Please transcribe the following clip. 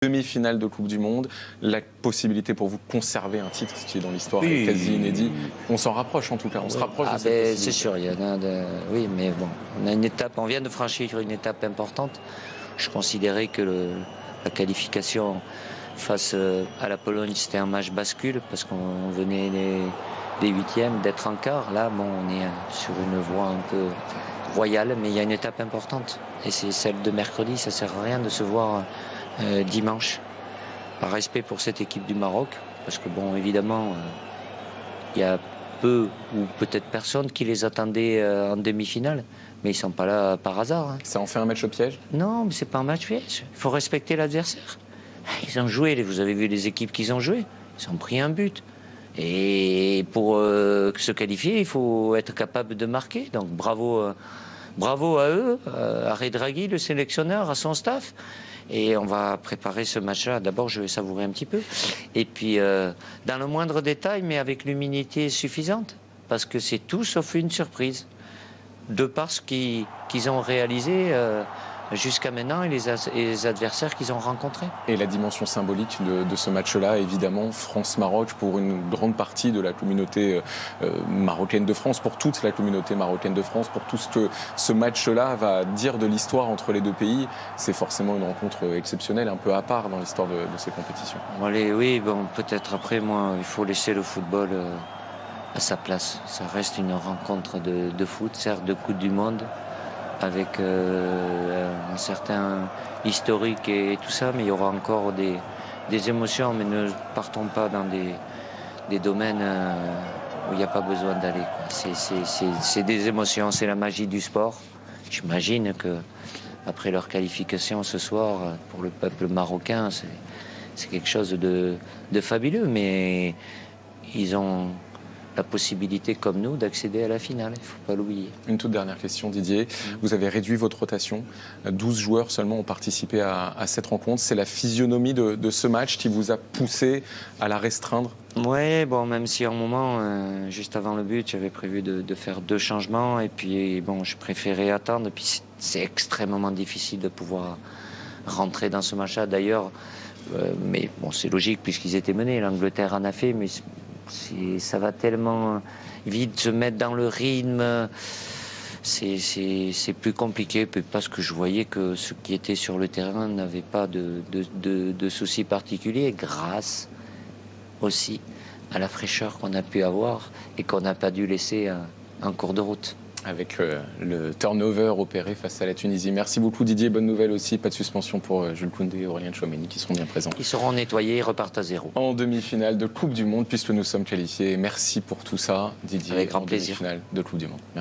Demi-finale de Coupe du Monde, la possibilité pour vous de conserver un titre, ce qui est dans l'histoire est quasi inédit. On s'en rapproche en tout cas, on se rapproche de cette possibilité. C'est sûr, il y en a oui, mais bon, on a une étape, on vient de franchir une étape importante. Je considérais que la qualification face à la Pologne, c'était un match bascule parce qu'on venait des huitièmes, d'être en quart. Là, bon, on est sur une voie un peu royale, mais il y a une étape importante. Et c'est celle de mercredi, ça ne sert à rien de se voir dimanche. Par respect pour cette équipe du Maroc, parce que bon, évidemment, il y a peu ou peut-être personne qui les attendait en demi-finale, mais ils sont pas là par hasard. Hein. Ça en fait un match au piège? Non, mais c'est pas un match piège. Il faut respecter l'adversaire. Ils ont joué, vous avez vu les équipes qu'ils ont joué. Ils ont pris un but. Et pour se qualifier, il faut être capable de marquer. Donc bravo à eux, à Redraghi, le sélectionneur, à son staff. Et on va préparer ce match-là. D'abord, je vais savourer un petit peu. Et puis, dans le moindre détail, mais avec l'humilité suffisante. Parce que c'est tout sauf une surprise. De par ce qu'ils ont réalisé jusqu'à maintenant et les adversaires qu'ils ont rencontrés. Et la dimension symbolique de ce match-là, évidemment, France-Maroc, pour une grande partie de la communauté marocaine de France, pour toute la communauté marocaine de France, pour tout ce que ce match-là va dire de l'histoire entre les deux pays, c'est forcément une rencontre exceptionnelle, un peu à part dans l'histoire de ces compétitions. Allez, oui, bon, peut-être après, moi, il faut laisser le football à sa place. Ça reste une rencontre de foot, certes, de Coupe du Monde, avec un certain historique et tout ça, mais il y aura encore des émotions, mais ne partons pas dans des domaines où il n'y a pas besoin d'aller. C'est des émotions, c'est la magie du sport. J'imagine que après leur qualification ce soir, pour le peuple marocain, c'est quelque chose de fabuleux, mais ils ont la possibilité, comme nous, d'accéder à la finale. Il ne faut pas l'oublier. Une toute dernière question, Didier. Vous avez réduit votre rotation. 12 joueurs seulement ont participé à cette rencontre. C'est la physionomie de ce match qui vous a poussé à la restreindre? Oui, bon, même si en moment, juste avant le but, j'avais prévu de faire 2 changements. Et puis, bon, je préférais attendre. Et puis, c'est extrêmement difficile de pouvoir rentrer dans ce match-là. D'ailleurs, mais bon, c'est logique puisqu'ils étaient menés. L'Angleterre en a fait, mais ça va tellement vite se mettre dans le rythme, c'est plus compliqué parce que je voyais que ceux qui étaient sur le terrain n'avaient pas de soucis particuliers grâce aussi à la fraîcheur qu'on a pu avoir et qu'on n'a pas dû laisser en cours de route. Avec le turnover opéré face à la Tunisie. Merci beaucoup Didier, bonne nouvelle aussi, pas de suspension pour Jules Koundé et Aurélien Tchouameni qui seront bien présents. Ils seront nettoyés et repartent à 0. En demi-finale de Coupe du Monde puisque nous sommes qualifiés. Merci pour tout ça Didier. Avec grand plaisir. Demi-finale de Coupe du Monde. Merci.